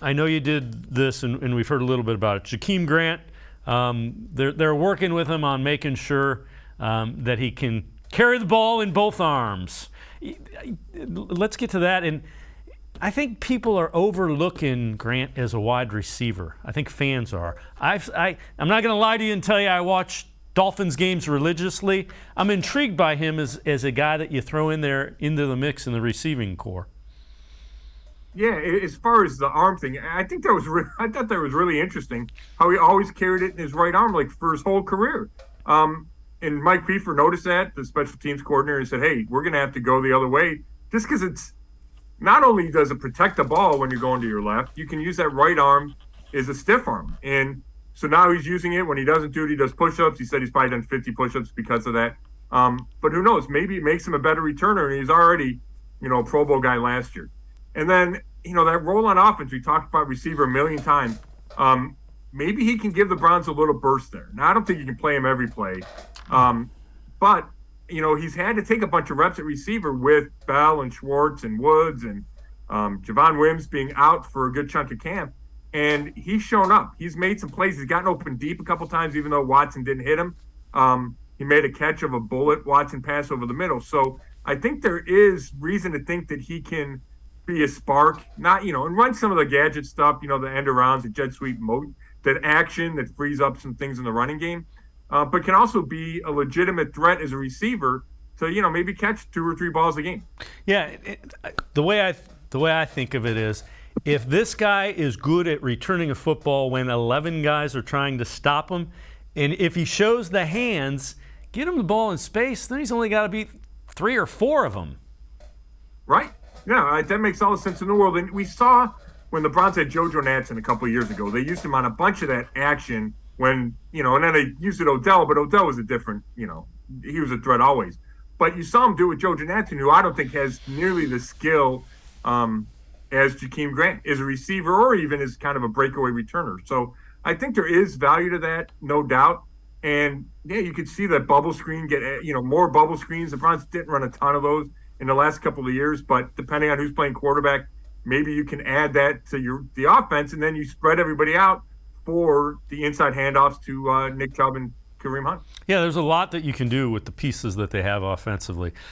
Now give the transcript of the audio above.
I know you did this, and we've heard a little bit about it. Jakeem Grant, they're working with him on making sure that he can carry the ball in both arms. Let's get to that. And I think people are overlooking Grant as a wide receiver. I think fans are. I'm not going to lie to you and tell you I watch Dolphins games religiously. I'm intrigued by him as a guy that you throw in there into the mix in the receiving corps. Yeah, as far as the arm thing, I think I thought that was really interesting how he always carried it in his right arm like for his whole career. And Mike Pfeiffer noticed that, the special teams coordinator, and said, "Hey, we're going to have to go the other way, just because it's not only does it protect the ball when you're going to your left, you can use that right arm as a stiff arm." And so now he's using it. When he doesn't do it, he does push-ups. He said he's probably done 50 push-ups because of that. But who knows? Maybe it makes him a better returner, and he's already, a Pro Bowl guy last year. And then, that roll on offense, we talked about receiver a million times. Maybe he can give the Browns a little burst there. Now, I don't think you can play him every play. But, he's had to take a bunch of reps at receiver with Bell and Schwartz and Woods and Javon Wims being out for a good chunk of camp. And he's shown up. He's made some plays. He's gotten open deep a couple times, even though Watson didn't hit him. He made a catch of a bullet Watson pass over the middle. So I think there is reason to think that he can be a spark, not, and run some of the gadget stuff, the end arounds, the jet sweep mode, that action that frees up some things in the running game, but can also be a legitimate threat as a receiver to, maybe catch 2 or 3 balls a game. Yeah, the way I think of it is, if this guy is good at returning a football when 11 guys are trying to stop him, and if he shows the hands, get him the ball in space, then he's only got to beat 3 or 4 of them. Right. Yeah, that makes all the sense in the world. And we saw when the Browns had JoJo Natson a couple of years ago, they used him on a bunch of that action when, and then they used it Odell, but Odell was a different, he was a threat always. But you saw him do it with JoJo Natson, who I don't think has nearly the skill as Jakeem Grant, as a receiver or even as kind of a breakaway returner. So I think there is value to that, no doubt. And, yeah, you could see that bubble screen get, more bubble screens. The Browns didn't run a ton of those in the last couple of years, but depending on who's playing quarterback, maybe you can add that to the offense, and then you spread everybody out for the inside handoffs to Nick Chubb and Kareem Hunt. Yeah, there's a lot that you can do with the pieces that they have offensively.